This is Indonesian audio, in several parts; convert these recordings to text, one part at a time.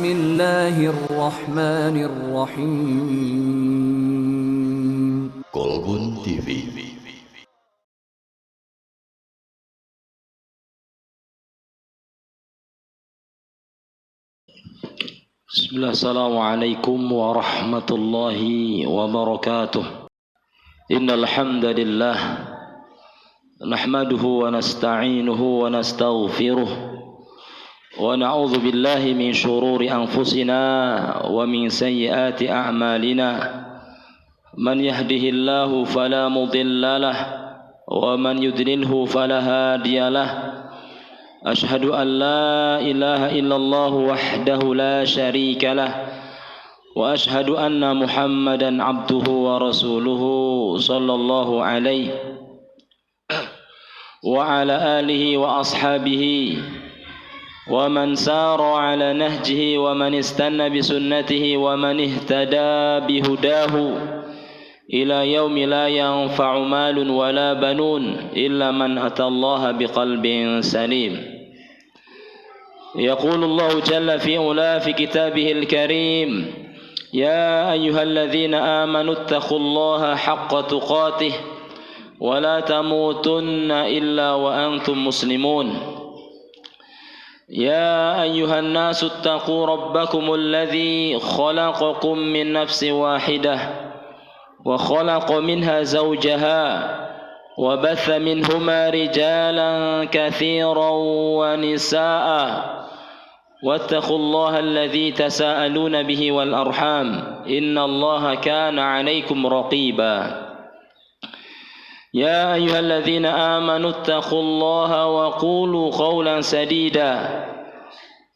Bismillahirrahmanirrahim. Kolbun TV. Bismillah, assalamualaikum warahmatullahi wabarakatuh. Innal hamdalillah nahmaduhu wa nasta'inuhu wa nastaghfiruh wa na'udzu billahi min shururi anfusina wa min sayyiati a'malina. Man yahdihillahu fala mudilla lahu wa man yudlilhu fala hadiya lahu. أشهد أن لا إله إلا الله وحده لا شريك له وأشهد أن محمدا عبده ورسوله صلى الله عليه وعلى آله وأصحابه ومن سار على نهجه ومن استنى بسنته ومن اهتدى بهداه إلى يوم لا ينفع مال ولا بنون إلا من أتى الله بقلب سليم. يقول الله جل في علاه في كتابه الكريم: يا أيها الذين آمنوا اتقوا الله حق تقاته ولا تموتن إلا وأنتم مسلمون. يا أيها الناس اتقوا ربكم الذي خلقكم من نفس واحدة وخلق منها زوجها وبث منهما رجالا كثيرا ونساء واتقوا الله الذي تساءلون به والأرحام إن الله كان عليكم رقيبا. يا أيها الذين آمنوا اتقوا الله وقولوا قولا سديدا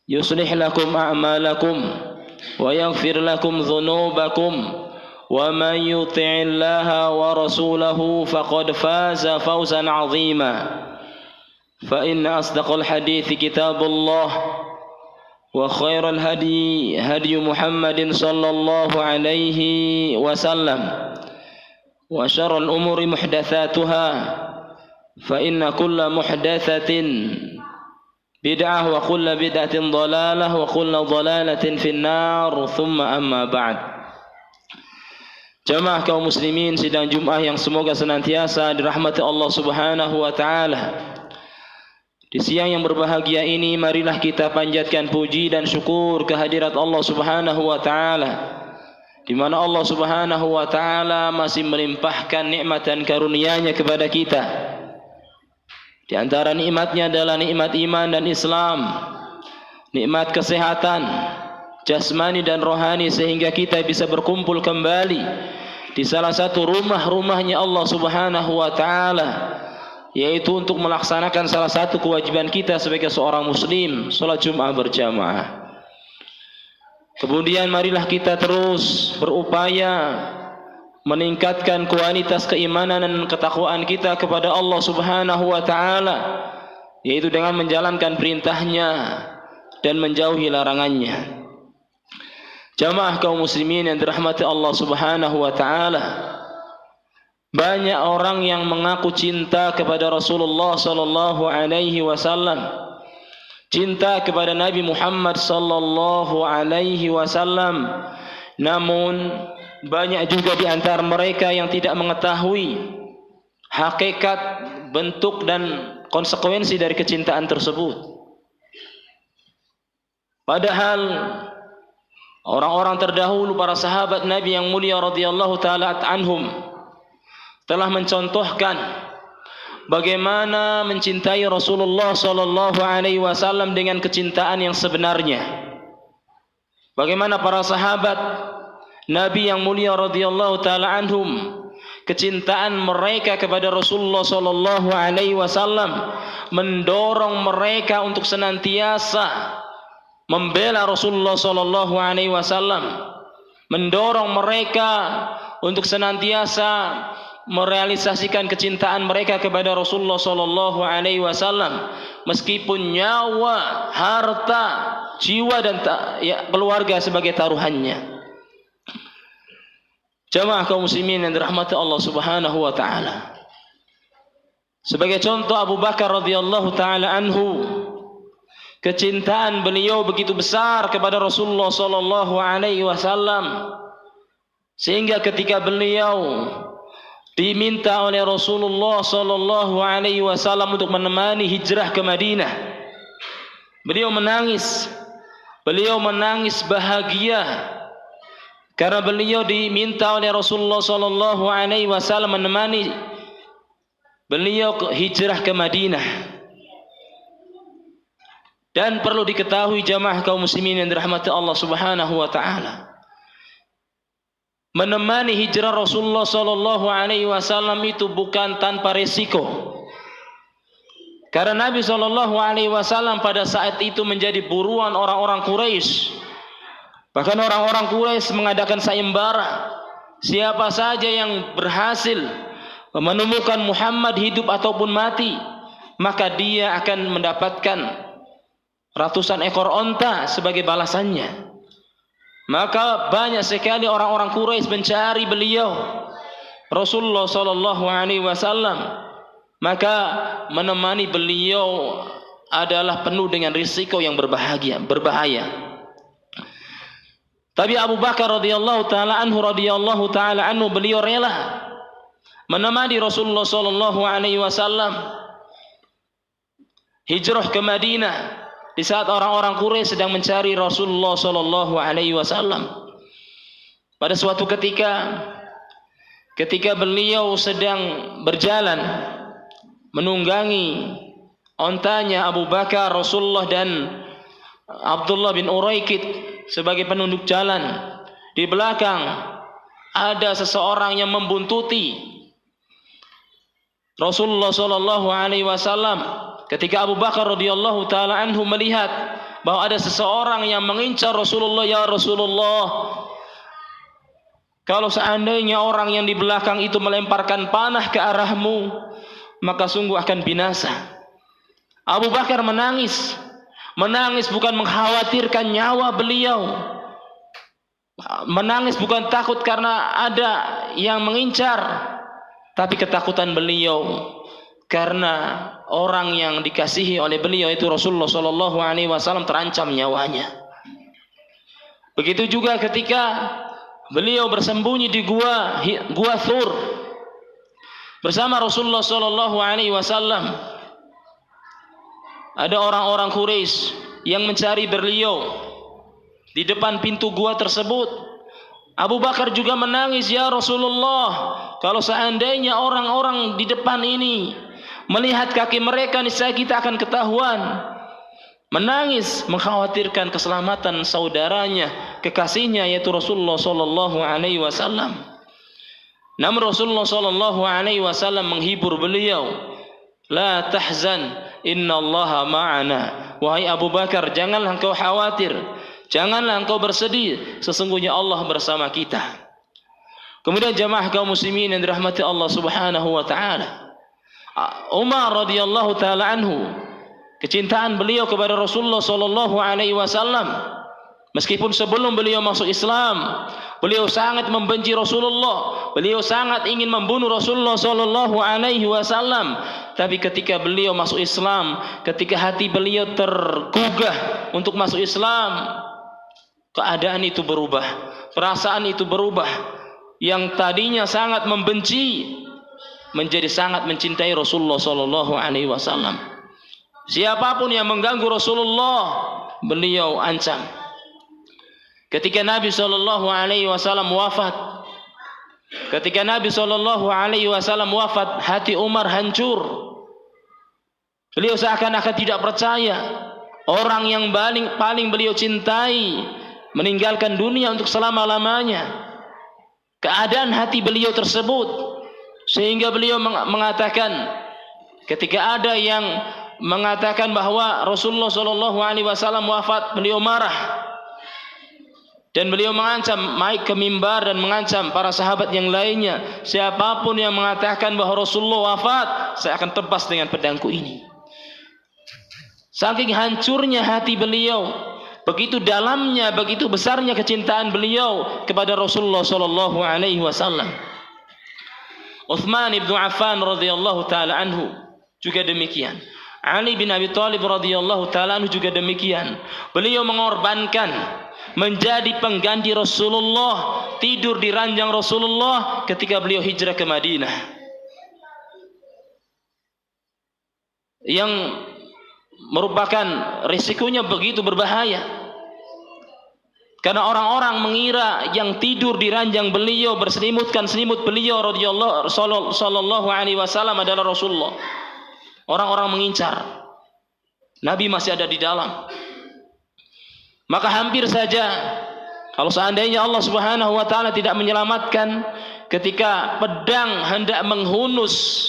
يصلح لكم أعمالكم ويغفر لكم ذنوبكم ومن يطع الله ورسوله فقد فاز فوزا عظيما. فإن أصدق الحديث كتاب الله وخير الهدي هدي محمد صلى الله عليه وسلم وشر الأمور محدثاتها فإن كل محدثة بدعة وكل بدعة ضلالة وكل ضلالة في النار ثم أما بعد. Jamaah kaum muslimin sidang Jumat yang semoga senantiasa dirahmati Allah Subhanahu wa taala. Di siang yang berbahagia ini marilah kita panjatkan puji dan syukur kehadirat Allah Subhanahu wa taala, di mana Allah Subhanahu wa taala masih melimpahkan nikmat dan karunia-Nya kepada kita. Di antara nikmatnya adalah nikmat iman dan Islam, nikmat kesehatan jasmani dan rohani, sehingga kita bisa berkumpul kembali di salah satu rumah-rumahnya Allah Subhanahu wa taala, yaitu untuk melaksanakan salah satu kewajiban kita sebagai seorang muslim, salat Jumat berjamaah. Kemudian marilah kita terus berupaya meningkatkan kualitas keimanan dan ketakwaan kita kepada Allah Subhanahu wa taala, yaitu dengan menjalankan perintahnya dan menjauhi larangannya. Jamaah kaum muslimin yang dirahmati Allah Subhanahu wa taala, banyak orang yang mengaku cinta kepada Rasulullah sallallahu alaihi wasallam, cinta kepada Nabi Muhammad sallallahu alaihi wasallam. Namun banyak juga di antara mereka yang tidak mengetahui hakikat, bentuk dan konsekuensi dari kecintaan tersebut. Padahal orang-orang terdahulu, para sahabat Nabi yang mulia radhiyallahu taala anhum, telah mencontohkan bagaimana mencintai Rasulullah sallallahu alaihi wasallam dengan kecintaan yang sebenarnya. Bagaimana para sahabat Nabi yang mulia radhiyallahu taala anhum, kecintaan mereka kepada Rasulullah sallallahu alaihi wasallam mendorong mereka untuk senantiasa membela Rasulullah sallallahu alaihi wasallam, mendorong mereka untuk senantiasa merealisasikan kecintaan mereka kepada Rasulullah sallallahu alaihi wasallam, meskipun nyawa, harta, jiwa dan keluarga sebagai taruhannya. Jamaah kaum muslimin yang dirahmati Allah Subhanahu wa taala. Sebagai contoh, Abu Bakar radhiyallahu taala anhu kecintaan beliau begitu besar kepada Rasulullah sallallahu alaihi wasallam, sehingga ketika beliau diminta oleh Rasulullah sallallahu alaihi wasallam untuk menemani hijrah ke Madinah, beliau menangis bahagia karena beliau diminta oleh Rasulullah sallallahu alaihi wasallam menemani beliau hijrah ke Madinah. Dan perlu diketahui jamaah kaum muslimin yang dirahmati Allah Subhanahu wa taala, menemani hijrah Rasulullah sallallahu alaihi wasallam itu bukan tanpa resiko. Karena Nabi sallallahu alaihi wasallam pada saat itu menjadi buruan orang-orang Quraisy. Bahkan orang-orang Quraisy mengadakan sayembara, siapa saja yang berhasil menemukan Muhammad hidup ataupun mati, maka dia akan mendapatkan ratusan ekor onta sebagai balasannya. Maka banyak sekali orang-orang Quraisy mencari beliau Rasulullah sallallahu alaihi wasallam. Maka menemani beliau adalah penuh dengan risiko yang berbahaya. Tapi Abu Bakar radhiyallahu taala anhu beliau rela menemani Rasulullah sallallahu alaihi wasallam hijrah ke Madinah di saat orang-orang Quraisy sedang mencari Rasulullah sallallahu alaihi wasallam. Pada suatu ketika beliau sedang berjalan menunggangi ontanya Abu Bakar, Rasulullah dan Abdullah bin Uraikid sebagai penunjuk jalan, di belakang ada seseorang yang membuntuti Rasulullah sallallahu alaihi wasallam. Ketika Abu Bakar radhiyallahu taala anhu melihat bahwa ada seseorang yang mengincar Rasulullah, ya Rasulullah, kalau seandainya orang yang di belakang itu melemparkan panah ke arahmu, maka sungguh akan binasa. Abu Bakar menangis bukan mengkhawatirkan nyawa beliau, menangis bukan takut karena ada yang mengincar, tapi ketakutan beliau karena orang yang dikasihi oleh beliau itu Rasulullah sallallahu alaihi wasallam terancam nyawanya. Begitu juga ketika beliau bersembunyi di gua Thur bersama Rasulullah sallallahu alaihi wasallam. Ada orang-orang Quraisy yang mencari beliau di depan pintu gua tersebut. Abu Bakar juga menangis, ya Rasulullah, kalau seandainya orang-orang di depan ini melihat kaki mereka, niscaya kita akan ketahuan. Menangis mengkhawatirkan keselamatan saudaranya, kekasihnya, yaitu Rasulullah sallallahu alaihi wasallam. Namun Rasulullah sallallahu alaihi wasallam menghibur beliau, la tahzan, innallaha ma'ana. Wahai Abu Bakar, janganlah engkau khawatir, janganlah engkau bersedih, sesungguhnya Allah bersama kita. Kemudian jamaah kaum muslimin yang dirahmati Allah Subhanahu wa taala, Umar radhiyallahu taala anhu, kecintaan beliau kepada Rasulullah sallallahu alaihi wasallam, meskipun sebelum beliau masuk Islam beliau sangat membenci Rasulullah, beliau sangat ingin membunuh Rasulullah sallallahu alaihi wasallam, tapi ketika beliau masuk Islam, ketika hati beliau tergugah untuk masuk Islam, keadaan itu berubah, perasaan itu berubah. Yang tadinya sangat membenci menjadi sangat mencintai Rasulullah sallallahu alaihi wasallam. Siapapun yang mengganggu Rasulullah, beliau ancam. Ketika Nabi sallallahu alaihi wasallam wafat, hati Umar hancur. Beliau seakan-akan tidak percaya orang yang paling beliau cintai meninggalkan dunia untuk selama-lamanya. Keadaan hati beliau tersebut sehingga beliau mengatakan, ketika ada yang mengatakan bahwa Rasulullah sallallahu alaihi wasallam wafat, beliau marah dan beliau mengancam, naik ke mimbar dan mengancam para sahabat yang lainnya, siapapun yang mengatakan bahwa Rasulullah wafat, saya akan tebas dengan pedangku ini. Saking hancurnya hati beliau, begitu dalamnya, begitu besarnya kecintaan beliau kepada Rasulullah sallallahu alaihi wasallam. Utsman bin Affan radhiyallahu taala anhu juga demikian. Ali bin Abi Thalib radhiyallahu taala anhu juga demikian. Beliau mengorbankan menjadi pengganti Rasulullah, tidur di ranjang Rasulullah ketika beliau hijrah ke Madinah. Yang merupakan risikonya begitu berbahaya. Karena orang-orang mengira yang tidur di ranjang beliau, berselimutkan selimut beliau radhiyallahu sallallahu alaihi wasallam adalah Rasulullah. Orang-orang mengincar. Nabi masih ada di dalam. Maka hampir saja kalau seandainya Allah Subhanahu wa taala tidak menyelamatkan ketika pedang hendak menghunus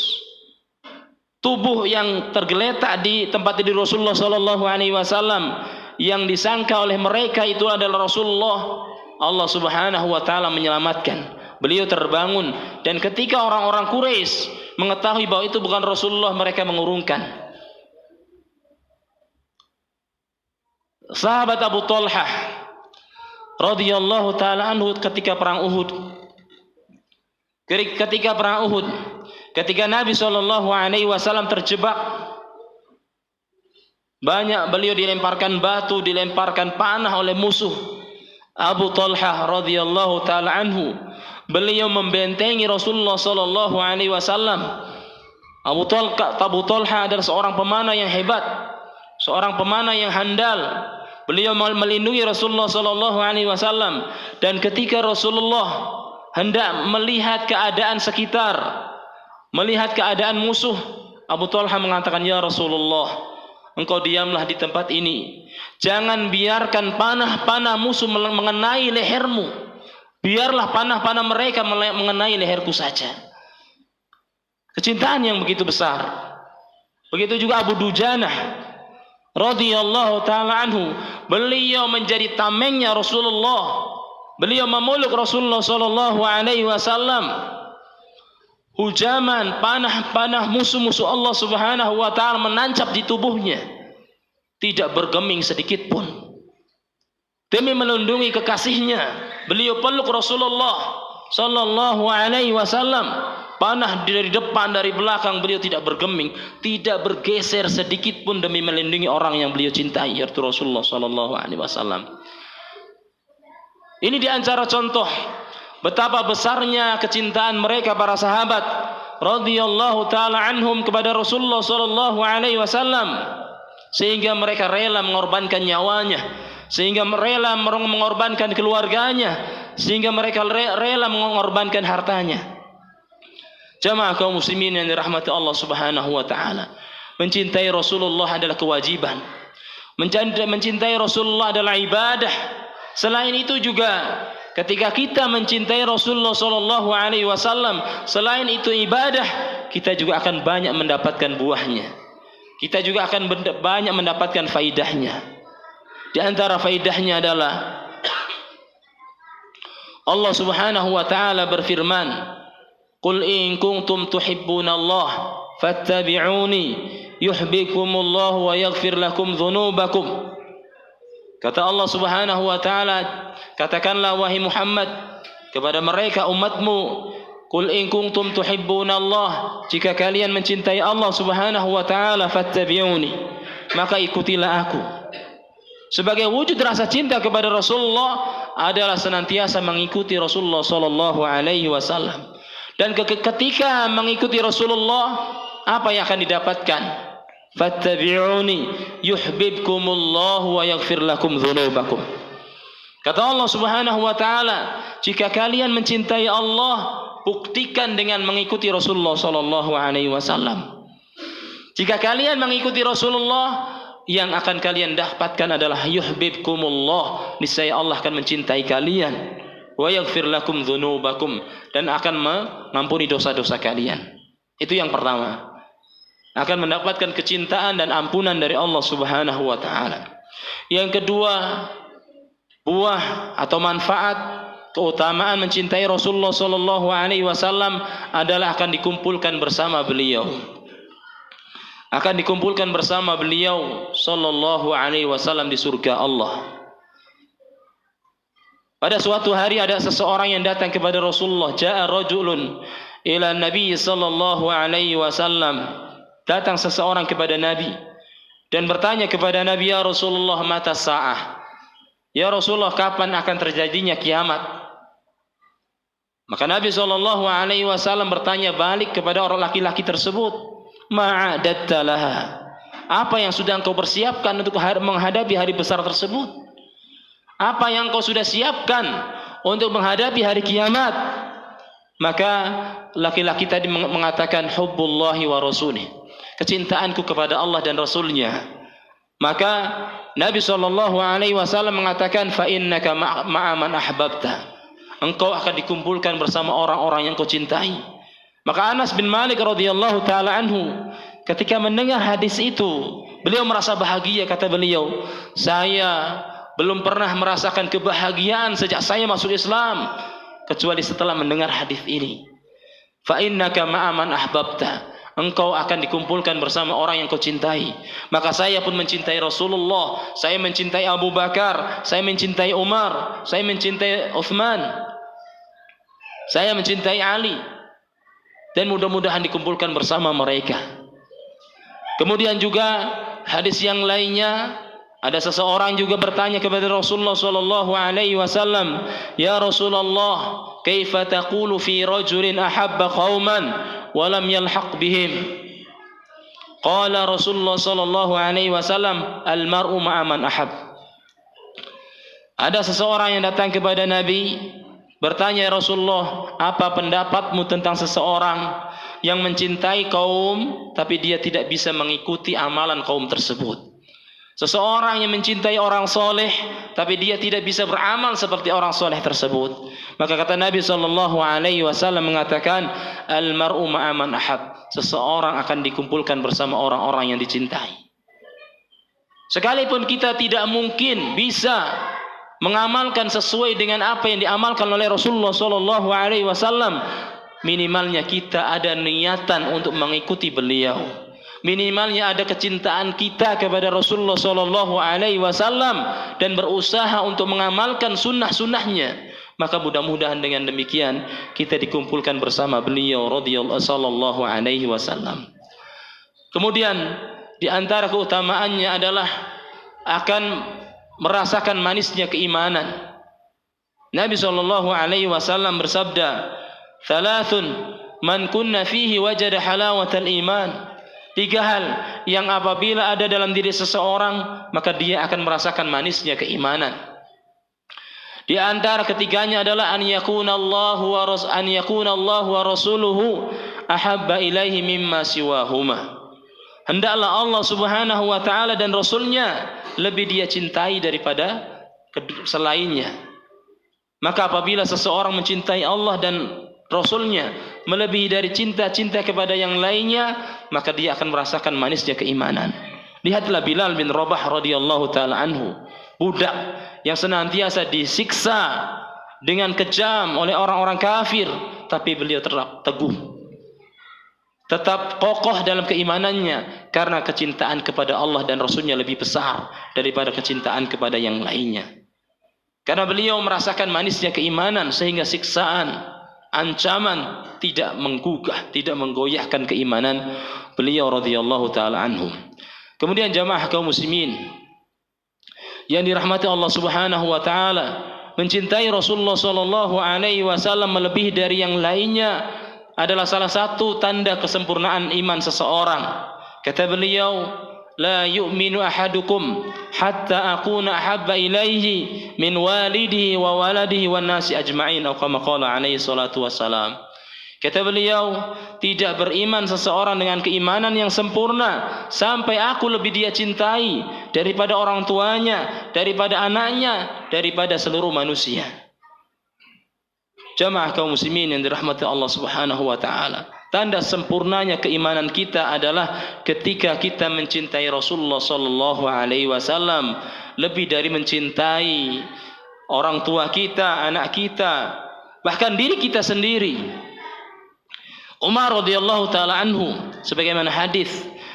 tubuh yang tergeletak di tempat tidur Rasulullah sallallahu alaihi wasallam, yang disangka oleh mereka itu adalah Rasulullah, Allah Subhanahu wa taala menyelamatkan. Beliau terbangun, dan ketika orang-orang Quraisy mengetahui bahwa itu bukan Rasulullah, mereka mengurungkan. Sahabat Abu Talhah radhiyallahu taala anhu ketika perang Uhud. Ketika Nabi sallallahu alaihi wasallam terjebak, banyak beliau dilemparkan batu, dilemparkan panah oleh musuh. Abu Talhah radhiyallahu taala anhu, beliau membentengi Rasulullah sallallahu alaihi wasallam. Abu Talhah adalah seorang pemanah yang hebat, seorang pemanah yang handal. Beliau melindungi Rasulullah sallallahu alaihi wasallam, dan ketika Rasulullah hendak melihat keadaan sekitar, melihat keadaan musuh, Abu Talhah mengatakan, "Ya Rasulullah, engkau diamlah di tempat ini. Jangan biarkan panah-panah musuh mengenai lehermu. Biarlah panah-panah mereka mengenai leherku saja." Kecintaan yang begitu besar. Begitu juga Abu Dujanah radhiyallahu taala anhu, beliau menjadi tamengnya Rasulullah. Beliau memeluk Rasulullah sallallahu alaihi wasallam. Hujaman panah-panah musuh-musuh Allah Subhanahu wa taala menancap di tubuhnya, tidak bergeming sedikit pun. Demi melindungi kekasihnya, beliau peluk Rasulullah sallallahu alaihi wasallam. Panah dari depan, dari belakang, beliau tidak bergeming, tidak bergeser sedikit pun demi melindungi orang yang beliau cintai, yaitu Rasulullah sallallahu alaihi wasallam. Ini di antara contoh betapa besarnya kecintaan mereka para sahabat radhiyallahu taala anhum kepada Rasulullah sallallahu alaihi wasallam, sehingga mereka rela mengorbankan nyawanya, sehingga rela mengorbankan keluarganya, sehingga mereka rela mengorbankan hartanya. Jamaah kaum muslimin yang dirahmati Allah Subhanahu wa taala, mencintai Rasulullah adalah kewajiban. Mencintai Rasulullah adalah ibadah. Selain itu juga ketika kita mencintai Rasulullah sallallahu alaihi wasallam, selain itu ibadah, kita juga akan banyak mendapatkan buahnya. Kita juga akan banyak mendapatkan faidahnya. Di antara faidahnya adalah Allah Subhanahu wa taala berfirman, "Qul in kuntum tuhibbunallah fattabi'uni yuhibbukumullahu wa yaghfir lakum dzunubakum." Kata Allah Subhanahu wa taala, katakanlah wahai Muhammad kepada mereka umatmu, "Qul in kuntum tuhibbunallah," jika kalian mencintai Allah Subhanahu wa taala, fattabi'uni, maka ikutilah aku. Sebagai wujud rasa cinta kepada Rasulullah adalah senantiasa mengikuti Rasulullah sallallahu alaihi wasallam. Dan ketika mengikuti Rasulullah, apa yang akan didapatkan? Fattabi'uni yuhibbukumullahu wa yaghfir lakum dzunubakum. Kata Allah Subhanahu wa taala, jika kalian mencintai Allah, buktikan dengan mengikuti Rasulullah sallallahu alaihi wasallam. Jika kalian mengikuti Rasulullah, yang akan kalian dapatkan adalah yuhibbukumullah, niscaya Allah akan mencintai kalian, wa yaghfir lakum dzunubakum, dan akan mengampuni dosa-dosa kalian. Itu yang pertama. Akan mendapatkan kecintaan dan ampunan dari Allah Subhanahu wa taala. Yang kedua, buah atau manfaat keutamaan mencintai Rasulullah sallallahu alaihi wasallam adalah akan dikumpulkan bersama beliau. Akan dikumpulkan bersama beliau sallallahu alaihi wasallam di surga Allah. Pada suatu hari ada seseorang yang datang kepada Rasulullah. Ja'a rajulun ila Nabi sallallahu alaihi wasallam datang seseorang kepada Nabi dan bertanya kepada Nabi, ya Rasulullah, mata sa'ah? Ya Rasulullah, kapan akan terjadinya kiamat? Maka Nabi SAW bertanya balik kepada orang laki-laki tersebut, ma'adatta laha, apa yang sudah engkau persiapkan untuk menghadapi hari besar tersebut? Apa yang engkau sudah siapkan untuk menghadapi hari kiamat? Maka laki-laki tadi mengatakan, hubbullahi wa rasulih, kecintaanku kepada Allah dan Rasulnya. Maka Nabi SAW mengatakan, fa innaka ma'a man ahbabta, engkau akan dikumpulkan bersama orang-orang yang kau cintai. Maka Anas bin Malik radhiyallahu taala anhu ketika mendengar hadis itu, beliau merasa bahagia. Kata beliau, saya belum pernah merasakan kebahagiaan sejak saya masuk Islam kecuali setelah mendengar hadis ini. Fa innaka ma'a man ahbabta, engkau akan dikumpulkan bersama orang yang kau cintai. Maka saya pun mencintai Rasulullah, saya mencintai Abu Bakar, saya mencintai Umar, saya mencintai Uthman, saya mencintai Ali, dan mudah-mudahan dikumpulkan bersama mereka. Kemudian juga hadis yang lainnya, ada seseorang juga bertanya kepada Rasulullah sallallahu alaihi wasallam, ya Rasulullah, kaifa taqulu fi rajulin ahabba qauman wa lam yalhaq bihim? Qala Rasulullah sallallahu alaihi wasallam, al mar'u ma'a man ahab. Ada seseorang yang datang kepada Nabi bertanya, ya Rasulullah, apa pendapatmu tentang seseorang yang mencintai kaum tapi dia tidak bisa mengikuti amalan kaum tersebut? Seseorang yang mencintai orang soleh tapi dia tidak bisa beramal seperti orang soleh tersebut. Maka kata Nabi SAW mengatakan, al mar'u ma'a man ahab, seseorang akan dikumpulkan bersama orang-orang yang dicintai. Sekalipun kita tidak mungkin bisa mengamalkan sesuai dengan apa yang diamalkan oleh Rasulullah SAW, minimalnya kita ada niatan untuk mengikuti beliau. Minimalnya ada kecintaan kita kepada Rasulullah SAW dan berusaha untuk mengamalkan sunnah-sunnahnya. Maka mudah-mudahan dengan demikian kita dikumpulkan bersama beliau radhiyallahu sallallahu alaihi wasallam. Kemudian di antara keutamaannya adalah akan merasakan manisnya keimanan. Nabi sallallahu alaihi wasallam bersabda, "Thalathun man kunna fihi wajada halawatal iman." 3 hal yang apabila ada dalam diri seseorang maka dia akan merasakan manisnya keimanan. Di antara ketiganya adalah an yakuna Allah wa rasuluhu ahabba ilaihi mimma siwahuma. Hendaklah Allah Subhanahu wa taala dan Rasulnya lebih dia cintai daripada selainnya. Maka apabila seseorang mencintai Allah dan Rasulnya melebihi dari cinta-cinta kepada yang lainnya, maka dia akan merasakan manisnya keimanan. Lihatlah Bilal bin Rabah radhiyallahu taala anhu, budak yang senantiasa disiksa dengan kejam oleh orang-orang kafir, tapi beliau tetap teguh, tetap kokoh dalam keimanannya karena kecintaan kepada Allah dan Rasulnya lebih besar daripada kecintaan kepada yang lainnya. Karena beliau merasakan manisnya keimanan sehingga siksaan, ancaman tidak menggugah, tidak menggoyahkan keimanan beliau radhiyallahu taala anhum. Kemudian jamaah kaum muslimin yang dirahmati Allah Subhanahu wa taala, mencintai Rasulullah sallallahu alaihi wasallam melebihi dari yang lainnya adalah salah satu tanda kesempurnaan iman seseorang. Kata beliau, la yu'minu ahadukum hatta akuna ahabba ilaihi min walidihi wa waladihi wan nasi ajma'in, atau kama qala alaihi salatu wassalam. Kata beliau, tidak beriman seseorang dengan keimanan yang sempurna sampai aku lebih dia cintai daripada orang tuanya, daripada anaknya, daripada seluruh manusia. Jamaah kaum muslimin yang dirahmati Allah Subhanahu wa taala, tanda sempurnanya keimanan kita adalah ketika kita mencintai Rasulullah sallallahu alaihi wasallam lebih dari mencintai orang tua kita, anak kita, bahkan diri kita sendiri. Umar radhiyallahu taala anhu, sebagaimana hadis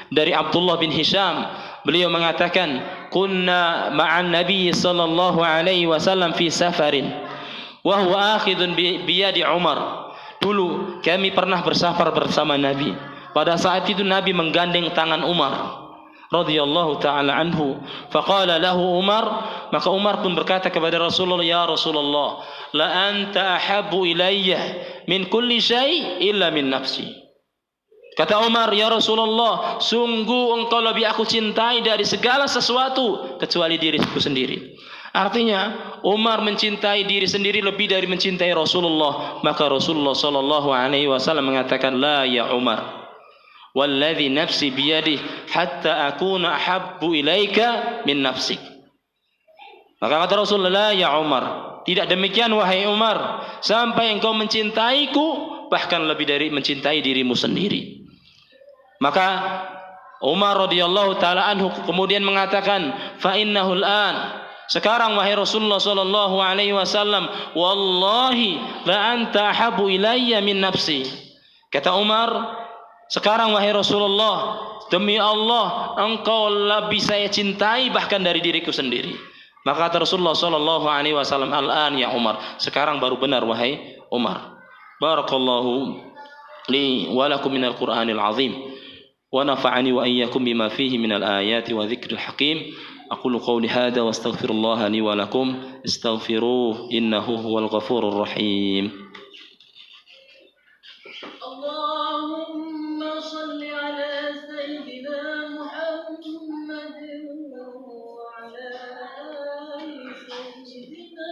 dari Abdullah bin Hisham, beliau mengatakan, "Kunna ma'an Nabi sallallahu alaihi wasallam fi safarin wa huwa akhidun bi yadi Umar." Dulu kami pernah bersafar bersama Nabi. Pada saat itu Nabi menggandeng tangan Umar radhiyallahu taala anhu. Faqala lahu Umar, maka Umar pun berkata kepada Rasulullah, ya Rasulullah, la anta ahabbu ilayya min kulli syai' illa min nafsi. Kata Umar, ya Rasulullah, sungguh engkau lebih aku cintai dari segala sesuatu kecuali diriku sendiri. Artinya Umar mencintai diri sendiri lebih dari mencintai Rasulullah. Maka Rasulullah sallallahu alaihi wasallam mengatakan, la ya Umar, walladzi nafsi biyadih hatta akuna ahabbu ilaika min nafsik. Maka kata Rasulullah, ya Umar, tidak demikian wahai Umar, sampai engkau mencintaiku bahkan lebih dari mencintai dirimu sendiri. Maka Umar radhiyallahu taala anhu kemudian mengatakan, fa innahu al-an, sekarang wahai Rasulullah sallallahu alaihi wasallam, wallahi la anta ahabbu ilayya min nafsi. Kata Umar, sekarang wahai Rasulullah, demi Allah engkau lebih saya cintai bahkan dari diriku sendiri. Maka kata Rasulullah sallallahu alaihi wasallam, al-an ya Umar, sekarang baru benar wahai Umar. Barakallahu li wa lakum minal Qur'anil azim wa nafa'ani wa iyyakum bima fihi minal ayati wa dzikril hakim. Aqulu qawli hadza wa astaghfirullaha li wa lakum astaghfiruhu innahu huwal ghafurur rahim. Allahumma shalli ala sayyidina Muhammadin wa ala ali sayyidina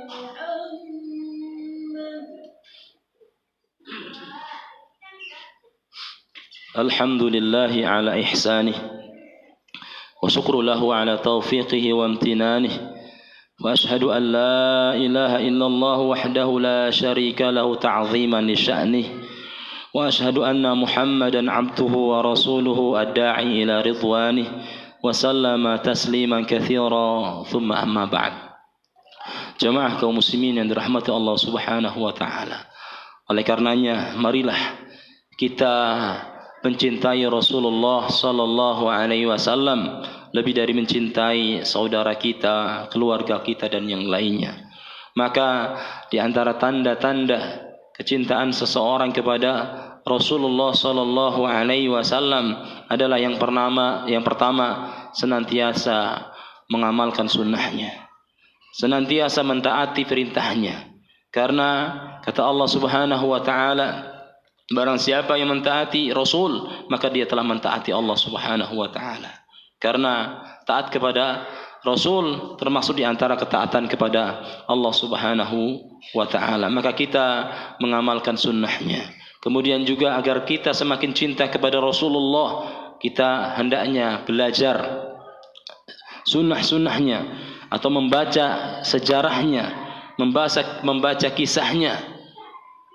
Muhammad. Alhamdulillahi ala ihsanih wa syukru lahu ala taufiqihi wa amtinanihi wa ashhadu an la ilaha illallah wahdahu la syarika lahu ta'ziman li sya'nihi wa ashhadu anna Muhammadan abduhu wa rasuluhu ad-da'i ila ridwanihi wa sallama tasliman katsira thumma amma ba'd. Jamaah kaum muslimin yang dirahmati Allah Subhanahu wa taala. Oleh karenanya marilah kita mencintai Rasulullah sallallahu alaihi wasallam lebih dari mencintai saudara kita, keluarga kita dan yang lainnya. Maka di antara tanda-tanda kecintaan seseorang kepada Rasulullah sallallahu alaihi wasallam adalah yang pertama senantiasa mengamalkan sunnahnya, senantiasa mentaati perintahnya. Karena kata Allah Subhanahu wa taala, barang siapa yang mentaati Rasul, maka dia telah mentaati Allah Subhanahu wa taala. Karena taat kepada Rasul termasuk di antara ketaatan kepada Allah Subhanahu wa taala. Maka kita mengamalkan sunnahnya. Kemudian juga agar kita semakin cinta kepada Rasulullah, kita hendaknya belajar sunnah-sunnahnya atau membaca sejarahnya, membaca kisahnya,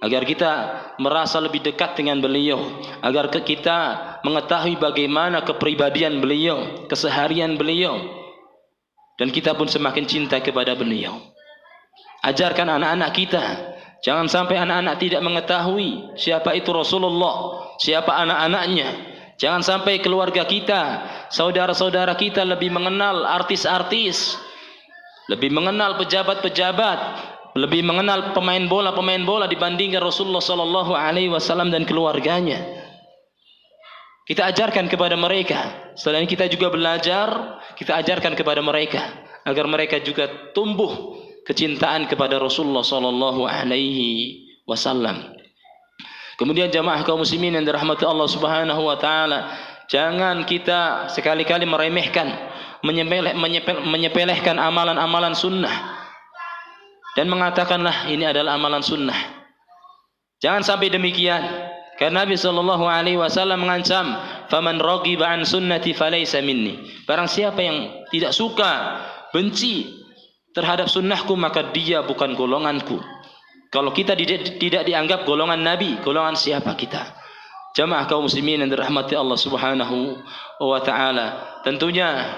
agar kita merasa lebih dekat dengan beliau, agar kita mengetahui bagaimana kepribadian beliau, keseharian beliau, dan kita pun semakin cinta kepada beliau. Ajarkan anak-anak kita, jangan sampai anak-anak tidak mengetahui siapa itu Rasulullah, siapa anak-anaknya. Jangan sampai keluarga kita, saudara-saudara kita lebih mengenal artis-artis, lebih mengenal pejabat-pejabat, lebih mengenal pemain bola dibandingkan Rasulullah sallallahu alaihi wasallam dan keluarganya. Kita ajarkan kepada mereka. Selain kita juga belajar, kita ajarkan kepada mereka agar mereka juga tumbuh kecintaan kepada Rasulullah sallallahu alaihi wasallam. Kemudian jamaah kaum muslimin yang dirahmati Allah Subhanahu wa taala, jangan kita sekali-kali meremehkan, menyepelehkan amalan-amalan sunnah dan mengatakanlah ini adalah amalan sunnah. Jangan sampai demikian. Karena Nabi sallallahu alaihi wasallam mengancam, "Faman raghiba an sunnati falaysa minni." Barang siapa yang tidak suka, benci terhadap sunnahku, maka dia bukan golonganku. Kalau kita tidak dianggap golongan Nabi, golongan siapa kita? Jamaah kaum muslimin yang dirahmati Allah Subhanahu wa taala. Tentunya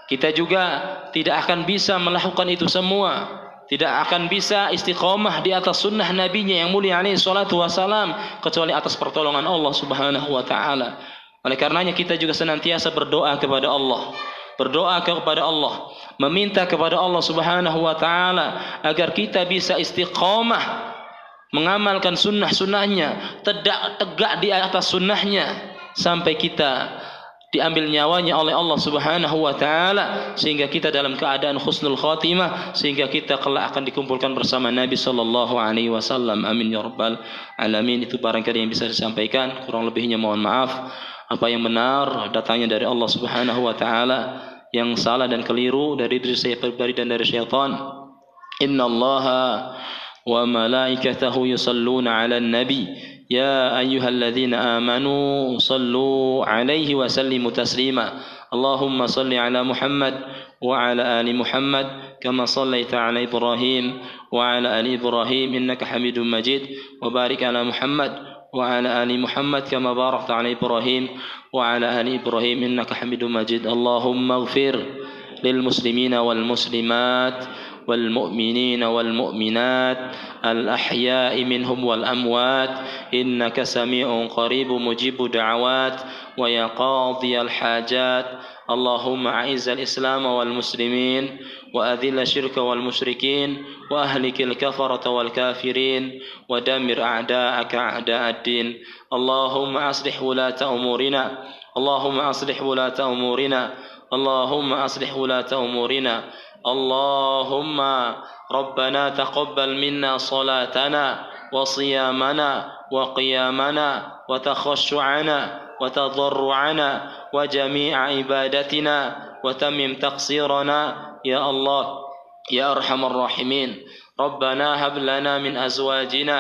kita juga tidak akan bisa melakukan itu semua, tidak akan bisa istiqomah di atas sunnah nabinya yang mulia alaihi salatu wassalam kecuali atas pertolongan Allah Subhanahu wa taala. Oleh karenanya kita juga senantiasa berdoa kepada Allah, meminta kepada Allah Subhanahu wa taala agar kita bisa istiqomah mengamalkan sunnah-sunnahnya, tegak di atas sunnahnya sampai kita diambil nyawanya oleh Allah Subhanahu wa taala, sehingga kita dalam keadaan husnul khatimah, sehingga kita kelak akan dikumpulkan bersama Nabi sallallahu alaihi wasallam. Amin ya rabbal alamin. Itu barangkali yang bisa disampaikan, kurang lebihnya mohon maaf. Apa yang benar datangnya dari Allah Subhanahu wa taala, yang salah dan keliru dari diri saya pribadi dan dari syaitan. Innallaha wa malaikatahu yusalluna 'alan nabi يا أيها الذين آمنوا صلوا عليه وسلموا تسليما اللهم صل على محمد وعلى آل محمد كما صليت على إبراهيم وعلى آل إبراهيم إنك حميد مجيد وبارك على محمد وعلى آل محمد كما باركت على إبراهيم وعلى آل إبراهيم إنك حميد مجيد اللهم اغفر للمسلمين والمسلمات والمؤمنين والمؤمنات الأحياء منهم والأموات إنك سميع قريب مجيب دعوات ويا قاضي الحاجات اللهم أعز الإسلام والمسلمين وأذل الشرك والمشركين وأهلك الكفرة والكافرين ودمر أعداءك أعداء الدين اللهم أصلح ولاة أمورنا اللهم أصلح ولاة أمورنا اللهم أصلح ولاة أمورنا اللهم ربنا تقبل منا صلاتنا وصيامنا وقيامنا وتخشعنا وتضرعنا وجميع عبادتنا وتمم تقصيرنا يا الله يا أرحم الراحمين ربنا هب لنا من أزواجنا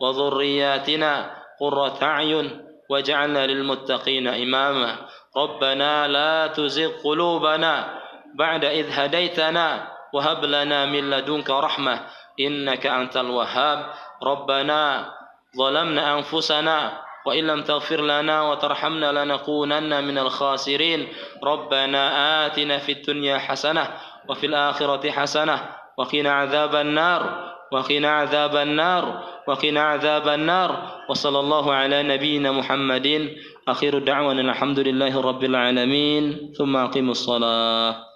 وذرياتنا قرة أعين واجعلنا للمتقين إماما ربنا لا تزغ قلوبنا بعد إذ هديتنا وهب لنا من لدنك رحمة إنك أنت الوهاب ربنا ظلمنا أنفسنا وإن لم تغفر لنا وترحمنا لنكونن من الخاسرين ربنا آتنا في الدنيا حسنة وفي الآخرة حسنة وقنا عذاب النار وقنا عذاب النار وقنا عذاب النار وصلى الله على نبينا محمد آخر دعوانا الحمد لله رب العالمين ثم أقيموا الصلاة